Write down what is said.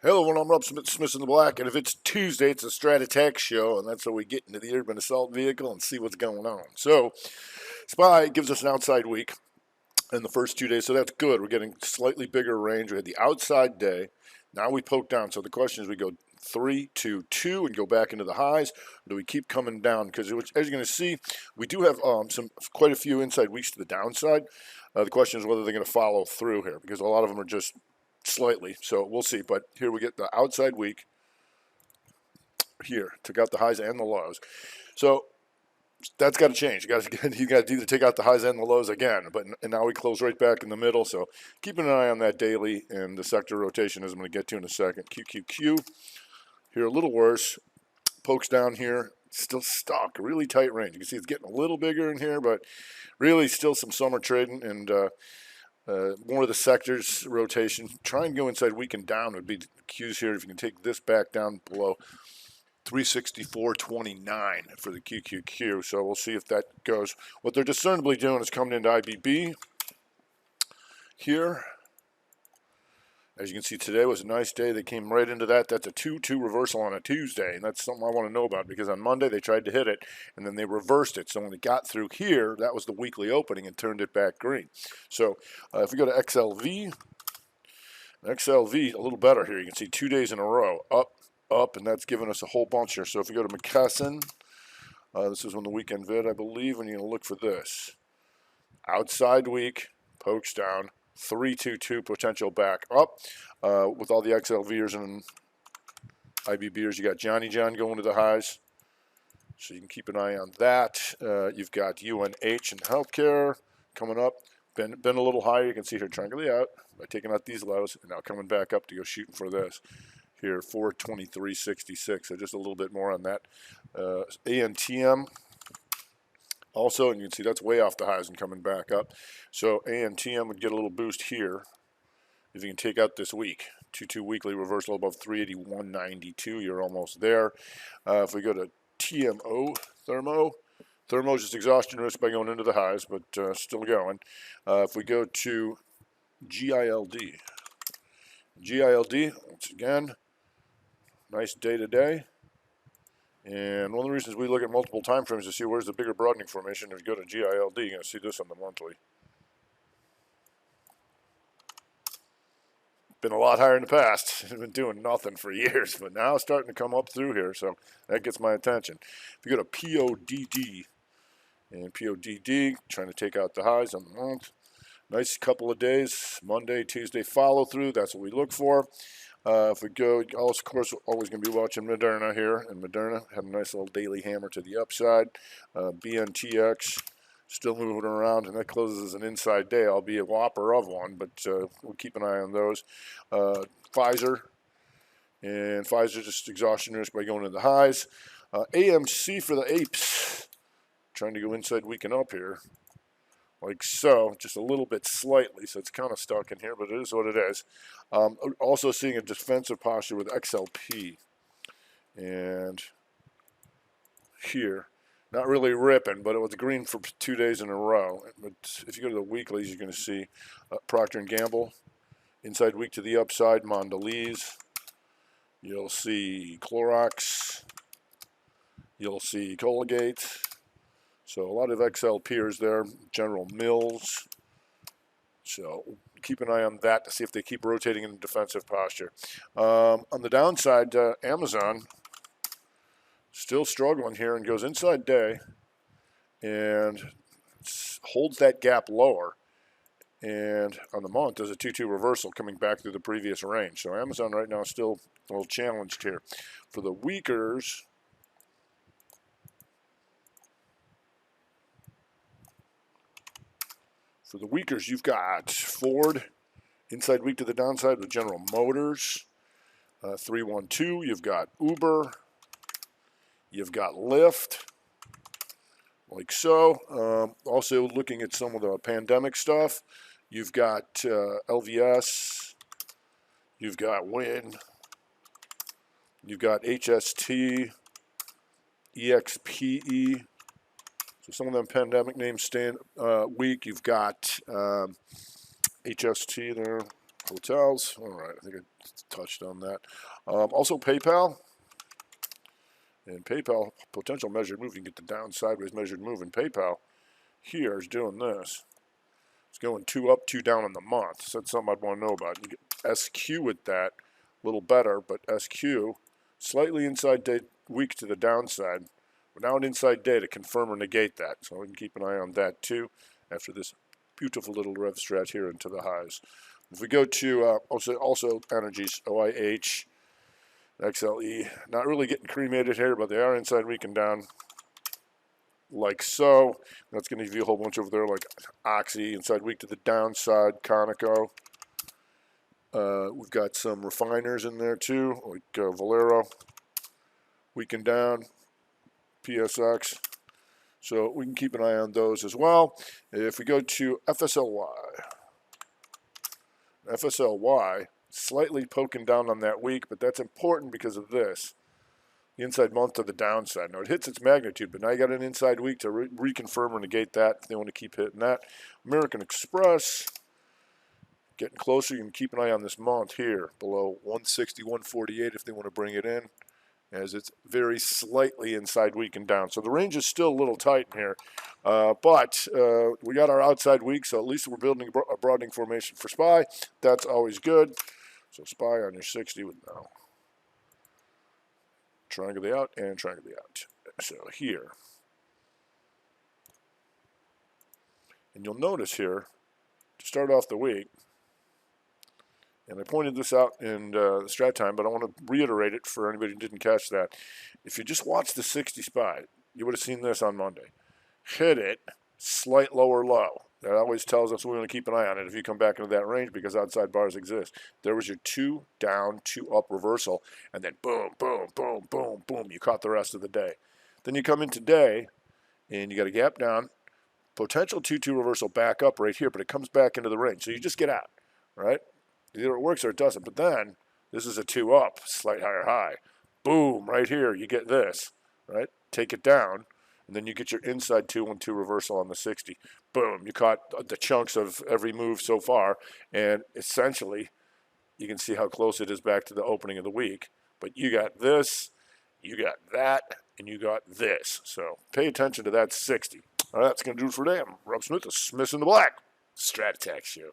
Hello, everyone. I'm Rob Smith in the Black, and if it's Tuesday, it's a Strat Attack show, and that's how we get into the urban assault vehicle and see what's going on. So, Spy gives us an outside week in the first 2 days, so that's good. We're getting slightly bigger range. We had the outside day. Now we poke down. So the question is, we go 3, 2, 2, and go back into the highs, or do we keep coming down? Because as you're going to see, we do have quite a few inside weeks to the downside. The question is whether they're going to follow through here, because a lot of them are just slightly. So we'll see. But here we get the outside week. Here took out the highs and the lows. So that's got to change. You got to either take out the highs and the lows again. And now we close right back in the middle. So keep an eye on that daily and the sector rotation, as I'm going to get to in a second. QQQ here a little worse. Pokes down here. Still stuck. Really tight range. You can see it's getting a little bigger in here, but really still some summer trading and more of the sectors rotation. Try and go inside week and down would be the cues here. If you can take this back down below 364.29 for the QQQ. So we'll see if that goes. What they're discernibly doing is coming into IBB here. As you can see, today was a nice day. They came right into that. That's a 2-2 reversal on a Tuesday, and that's something I want to know about, because on Monday they tried to hit it, and then they reversed it. So when it got through here, that was the weekly opening and turned it back green. So if we go to XLV, a little better here. You can see 2 days in a row, up, and that's given us a whole bunch here. So if we go to McKesson, this is on the weekend vid, I believe, and you're going to look for this. Outside week, pokes down, 3-2-2 potential back up. With all the XLVers and IBBers, you got Johnny John going to the highs. So you can keep an eye on that. You've got UNH and healthcare coming up. Been a little higher. You can see here triangulate out by taking out these lows, and now coming back up to go shooting for this. Here, 423.66, so just a little bit more on that. ANTM also, and you can see that's way off the highs and coming back up. So ANTM would get a little boost here if you can take out this week. 2-2 weekly reversal above 381.92, you're almost there. If we go to TMO, Thermo is just exhaustion risk by going into the highs, but still going. If we go to GILD, once again, nice day today. And one of the reasons we look at multiple time frames to see where's the bigger broadening formation. If you go to GILD, you're going to see this on the monthly. Been a lot higher in the past. It's been doing nothing for years, but now it's starting to come up through here, so that gets my attention. If you go to PODD, and PODD, trying to take out the highs on the month. Nice couple of days, Monday, Tuesday follow through. That's what we look for. If we go, of course, always going to be watching Moderna here, and Moderna had a nice little daily hammer to the upside. BNTX still moving around, and that closes as an inside day. I'll be a whopper of one, but we'll keep an eye on those. Pfizer just exhaustion risk by going to the highs. AMC for the apes, trying to go inside week and up here. Like so, just a little bit slightly, so it's kind of stuck in here, but it is what it is. Also seeing a defensive posture with XLP. And here, not really ripping, but it was green for 2 days in a row. But if you go to the weeklies, you're going to see Procter & Gamble, inside week to the upside, Mondelez. You'll see Clorox. You'll see Colgate. So a lot of XL peers there, General Mills. So keep an eye on that to see if they keep rotating in defensive posture. On the downside, Amazon still struggling here and goes inside day and holds that gap lower. And on the month, there's a 2-2 reversal coming back through the previous range. So Amazon right now is still a little challenged here. For the weakers, you've got Ford, inside week to the downside with General Motors, 312. You've got Uber. You've got Lyft, like so. Also looking at some of the pandemic stuff, you've got LVS. You've got Win. You've got HST, EXPE. So some of them pandemic names stand weak. You've got HST there. hotels. All right, I think I touched on that. Also PayPal. And PayPal, potential measured move. You can get the down sideways measured move. And PayPal here is doing this. It's going 2 up, 2 down in the month. So that's something I'd want to know about. You get SQ with that, a little better, but SQ slightly inside day week to the downside. But now an inside day to confirm or negate that. So we can keep an eye on that too after this beautiful little rev stretch here into the highs. If we go to also energies, OIH, XLE, not really getting cremated here, but they are inside week and down like so. That's going to give you a whole bunch over there like Oxy, inside week to the downside, Conoco. We've got some refiners in there too, like Valero, week and down, PSX. So we can keep an eye on those as well. If we go to FSLY, slightly poking down on that week, but that's important because of this. The inside month to the downside. Now it hits its magnitude, but now you got an inside week to reconfirm or negate that if they want to keep hitting that. American Express, getting closer. You can keep an eye on this month here, below 160, 148 if they want to bring it in, as it's very slightly inside week and down. So the range is still a little tight in here, but we got our outside week, so at least we're building a broadening formation for SPY. That's always good. So SPY on your 60 with now. Triangle the out and triangle the out. So here. And you'll notice here, to start off the week, and I pointed this out in the strat time, but I want to reiterate it for anybody who didn't catch that. If you just watch the 60 SPY, you would have seen this on Monday. Hit it, slight lower low. That always tells us we want to keep an eye on it if you come back into that range because outside bars exist. There was your 2 down, 2 up reversal, and then boom, boom, boom, boom, boom. You caught the rest of the day. Then you come in today, and you got a gap down, potential 2-2 reversal back up right here, but it comes back into the range. So you just get out, right? Either it works or it doesn't. But then this is a 2 up, slight higher high. Boom, right here, you get this, right? Take it down. And then you get your inside 2-1-2 reversal on the 60. Boom, you caught the chunks of every move so far. And essentially, you can see how close it is back to the opening of the week. But you got this, you got that, and you got this. So pay attention to that 60. All right, that's going to do it for today. I'm Rob Smith, the Smith in the Black Strat Attack Show.